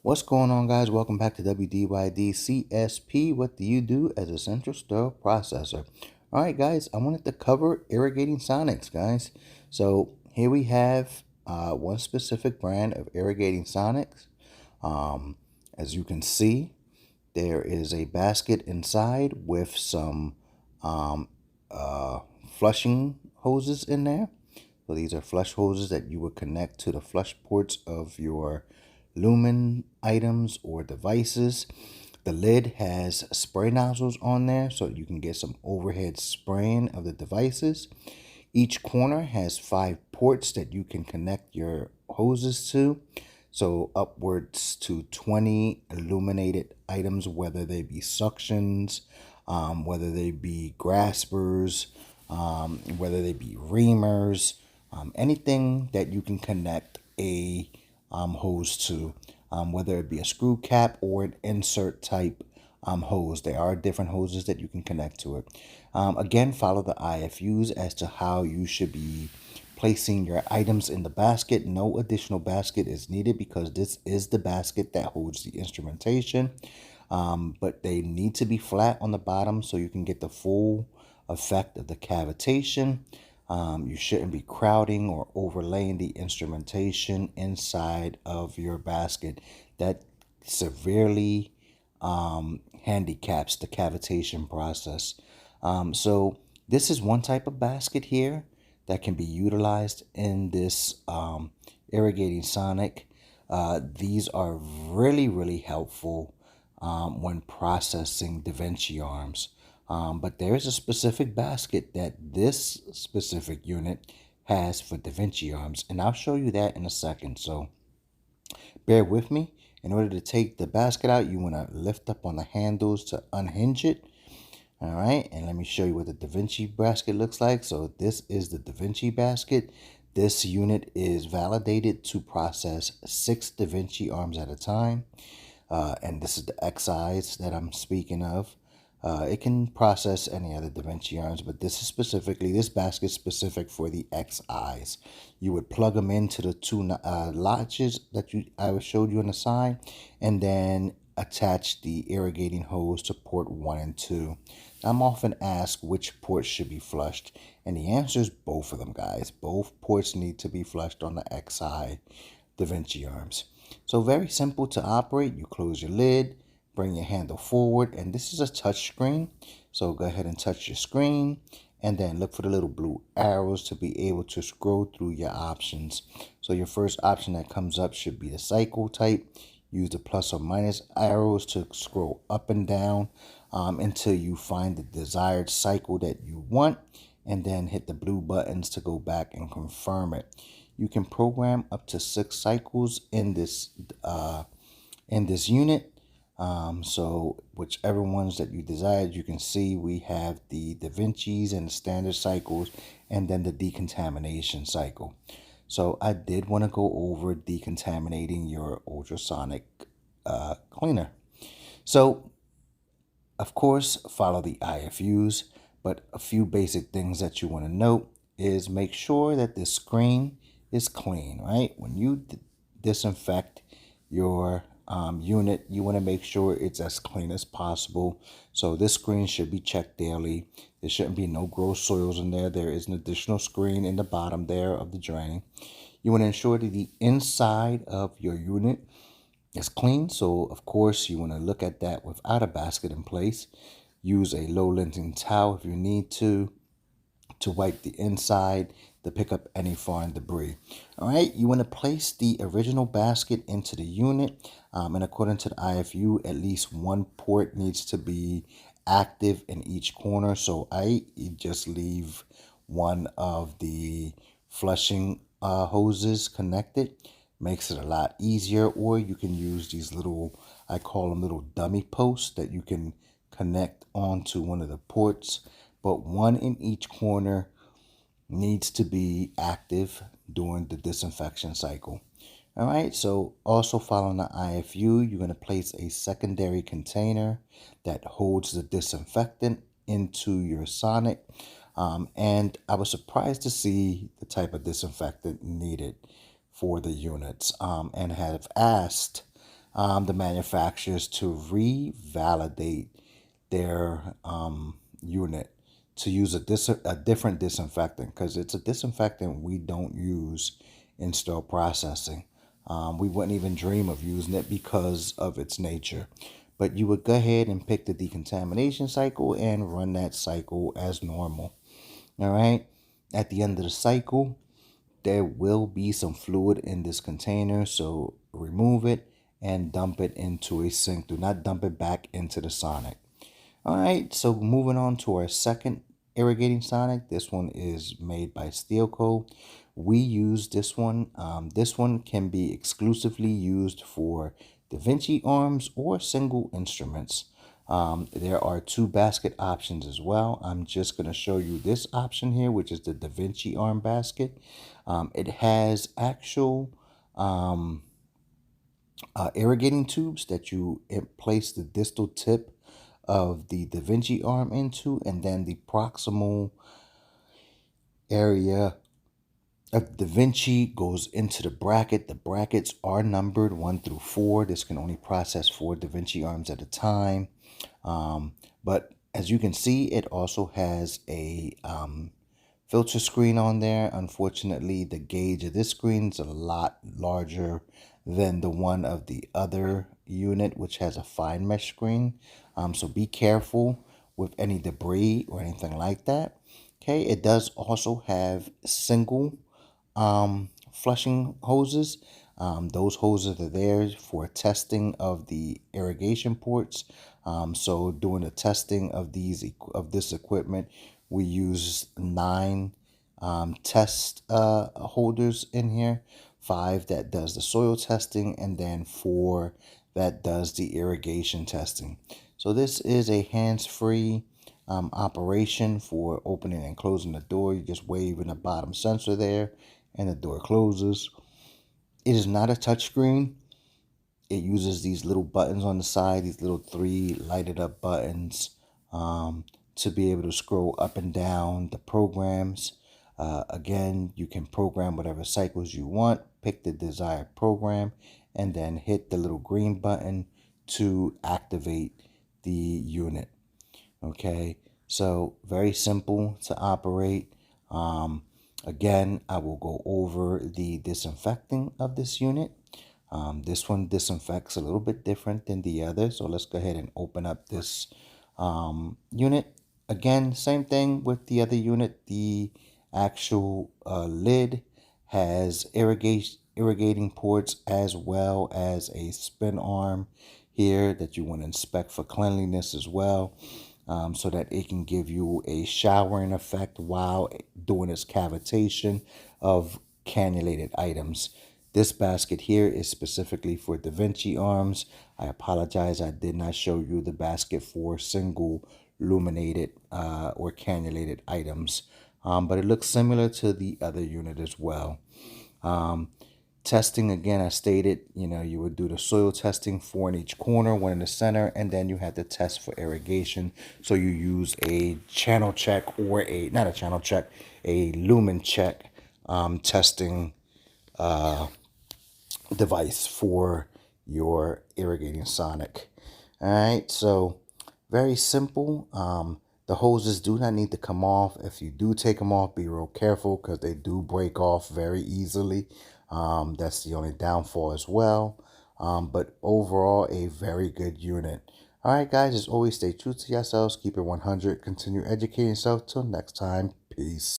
What's going on, guys? Welcome back to W.D.Y.D. CSP. What do you do as a central sterile processor? All right, guys, I wanted to cover irrigating sonics, guys. So here we have one specific brand of irrigating sonics. As you can see, there is a basket inside with some um, uh, flushing hoses in there. So these are flush hoses that you would connect to the flush ports of your lumen items or devices. The lid has spray nozzles on there so you can get some overhead spraying of the devices. Each corner has 5 ports that you can connect your hoses to. So upwards to 20 illuminated items, whether they be suctions, whether they be graspers, whether they be reamers, anything that you can connect a hose to, whether it be a screw cap or an insert type hose. There are different hoses that you can connect to it. Again, follow the IFUs as to how you should be placing your items in the basket. No additional basket is needed because this is the basket that holds the instrumentation. But they need to be flat on the bottom so you can get the full effect of the cavitation. You shouldn't be crowding or overlaying the instrumentation inside of your basket. That severely handicaps the cavitation process. So this is one type of basket here that can be utilized in this irrigating sonic. These are really helpful when processing DaVinci arms. But there is a specific basket that this specific unit has for DaVinci arms, and I'll show you that in a second. So bear with me. In order to take the basket out, you want to lift up on the handles to unhinge it. All right, and let me show you what the DaVinci basket looks like. So this is the DaVinci basket. This unit is validated to process 6 DaVinci arms at a time. And this is the XIs that I'm speaking of. It can process any other DaVinci arms, but this is specifically, this basket is specific for the XIs. You would plug them into the 2 latches that I showed you on the side, and then attach the irrigating hose to port 1 and 2. I'm often asked which ports should be flushed, and the answer is both of them, guys. Both ports need to be flushed on the XI DaVinci arms. So very simple to operate. You close your lid, bring your handle forward, and this is a touch screen. So go ahead and touch your screen, and then look for the little blue arrows to be able to scroll through your options. So your first option that comes up should be the cycle type. Use the plus or minus arrows to scroll up and down until you find the desired cycle that you want, and then hit the blue buttons to go back and confirm it. You can program up to 6 cycles in this unit. So whichever ones that you desired, you can see we have the DaVincis and the standard cycles, and then the decontamination cycle. So I did want to go over decontaminating your ultrasonic cleaner. So of course, follow the IFUs, but a few basic things that you want to note is make sure that the screen is clean, right? When you disinfect your unit, you want to make sure it's as clean as possible. So this screen should be checked daily. There shouldn't be no gross soils in there. There is an additional screen in the bottom there of the drain. You want to ensure that the inside of your unit is clean. So of course you want to look at that without a basket in place. Use a low lengthening towel if you need to wipe the inside to pick up any foreign debris. All right, you want to place the original basket into the unit, and according to the IFU, at least one port needs to be active in each corner. So I just leave one of the flushing hoses connected. Makes it a lot easier. Or you can use these little, I call them little dummy posts, that you can connect onto one of the ports, but one in each corner needs to be active during the disinfection cycle. All right, so also following the IFU, you're going to place a secondary container that holds the disinfectant into your sonic. And I was surprised to see the type of disinfectant needed for the units, and have asked the manufacturers to revalidate their unit to use a different disinfectant, because it's a disinfectant we don't use in sterile processing. We wouldn't even dream of using it because of its nature. But you would go ahead and pick the decontamination cycle and run that cycle as normal. All right. At the end of the cycle, there will be some fluid in this container, so remove it and dump it into a sink. Do not dump it back into the Sonic. All right, so moving on to our second irrigating Sonic. This one is made by Steelco. We use this one. This one can be exclusively used for DaVinci arms or single instruments. There are two basket options as well. I'm just going to show you this option here, which is the DaVinci arm basket. It has actual irrigating tubes that you place the distal tip of the DaVinci arm into, and then the proximal area of DaVinci goes into the bracket. The brackets are numbered 1 through 4. This can only process 4 DaVinci arms at a time. But as you can see, it also has a filter screen on there. Unfortunately, the gauge of this screen is a lot larger than the one of the other unit, which has a fine mesh screen. So be careful with any debris or anything like that. Okay, it does also have single flushing hoses. Those hoses are there for testing of the irrigation ports. So doing the testing of this equipment, we use 9 test holders in here, 5 that does the soil testing, and then 4 that does the irrigation testing. So this is a hands-free operation for opening and closing the door. You just wave in the bottom sensor there and the door closes. It is not a touchscreen. It uses these little buttons on the side, these little 3 lighted up buttons, to be able to scroll up and down the programs. Again, you can program whatever cycles you want, pick the desired program, and then hit the little green button to activate the unit. Okay, so very simple to operate. Again, I will go over the disinfecting of this unit. This one disinfects a little bit different than the other. So let's go ahead and open up this unit. Again, same thing with the other unit. The actual lid has irrigating ports as well as a spin arm here that you want to inspect for cleanliness as well. So that it can give you a showering effect while doing its cavitation of cannulated items. This basket here is specifically for DaVinci arms. I apologize, I did not show you the basket for single luminated or cannulated items. But it looks similar to the other unit as well. Testing, again, I stated, you would do the soil testing, 4 in each corner, 1 in the center, and then you had to test for irrigation. So you use a channel check or not a channel check, a lumen check testing device for your Irrigating Sonic. All right, so very simple. The hoses do not need to come off. If you do take them off, be real careful because they do break off very easily. That's the only downfall as well. But overall, a very good unit. All right, guys, as always, stay true to yourselves. Keep it 100. Continue educating yourself. Till next time, peace.